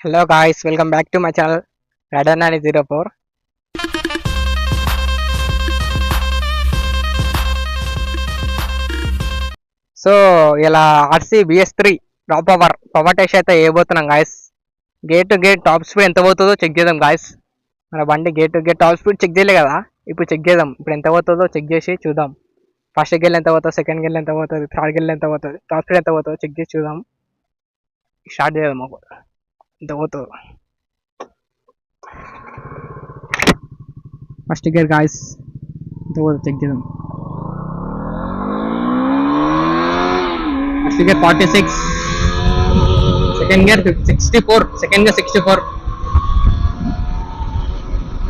Hello guys, welcome back to my channel Radha904. So ఇలా RC BS3 top power test అయితే వేయబోతున్నాం guys. Gate to gate top speed ఎంత పోతుందో check చేద్దాం guys. మన బండి gate to gate top speed check చేయలే కదా, ఇప్పుడు చెక్ చేద్దాం. ఇప్పుడు ఎంత పోతుందో చెక్ చేసి చూద్దాం. ఫస్ట్ గేర్ ఎంత పోతుంది, సెకండ్ గేర్ ఎంత పోతుంది, థర్డ్ గేర్ ఎంత పోతుంది, టాప్ స్పీడ్ ఎంత పోతుందో చెక్ చేసి చూద్దాం. స్టార్ట్ చేద్దాం. మాకు ఎంత పోతుందో ఫస్ట్ గేర్ గాయస్ ఎంత పోతుందో చెక్ చేద్దాం. First gear 46, second gear 64, second gear 64,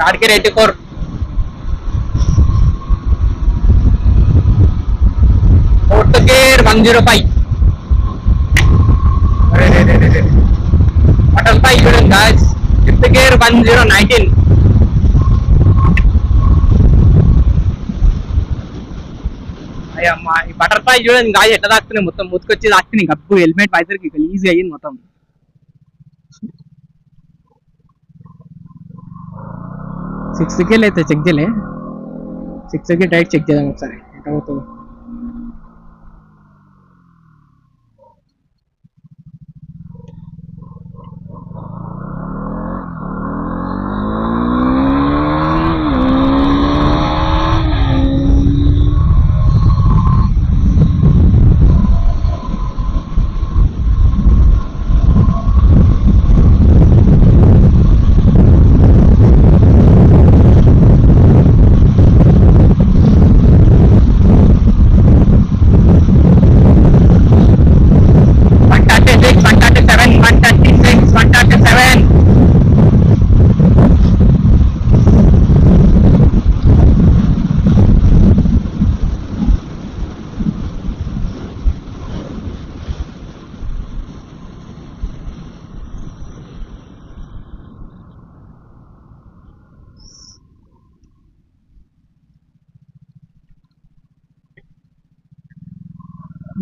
third gear 84, fourth gear 105, butterfly చూడండి గాయస్, ఫిఫ్త్ గేర్ 1019, అమ్మా ఈ బటర్ఫ్లై చూడండి గాయ ఎట్లా దాక్కున్నాయి, మొత్తం ముతుకొచ్చి దాక్కున్నాయి. గబ్బు హెల్మెట్ పైసరికి ఈజీ అయ్యింది మొత్తం. సిక్స్త్ గేర్ అయితే చెక్ చేయలే, సిక్స్త్ గేర్ డైరెక్ట్ చెక్ చేద్దాం ఒకసారి ఎట్లా పోతుందో.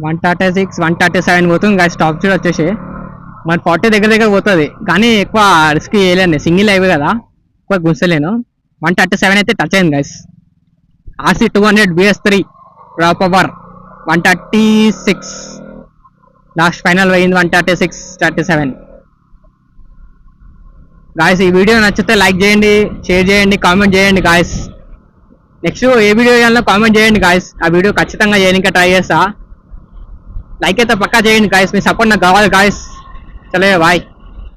వన్ 136, 137 పోతుంది గాయస్. టాప్ స్పీడ్ వచ్చేసి 140 దగ్గర పోతుంది, కానీ ఎక్కువ రిస్క్ చేయలేను. సింగిల్ హైవే కదా, ఎక్కువ గుంచలేను. 137 అయితే టచ్ అయింది గాయస్. RC 200 BS3 రా పవర్ 136, లాస్ట్ ఫైనల్ పోయింది 136, 37. గాయస్ ఈ వీడియో నచ్చితే లైక్ చేయండి, షేర్ చేయండి, కామెంట్ చేయండి గాయస్. నెక్స్ట్ ఏ వీడియో చేయాలో కామెంట్ చేయండి గాయస్, ఆ వీడియో ఖచ్చితంగా చేయడానికి ట్రై చేస్తా. లైక్ అయితే పక్కా చేయండి గాయస్, మీ సపోర్ట్ నాకు కావాలి గాయస్. చలో బాయ్.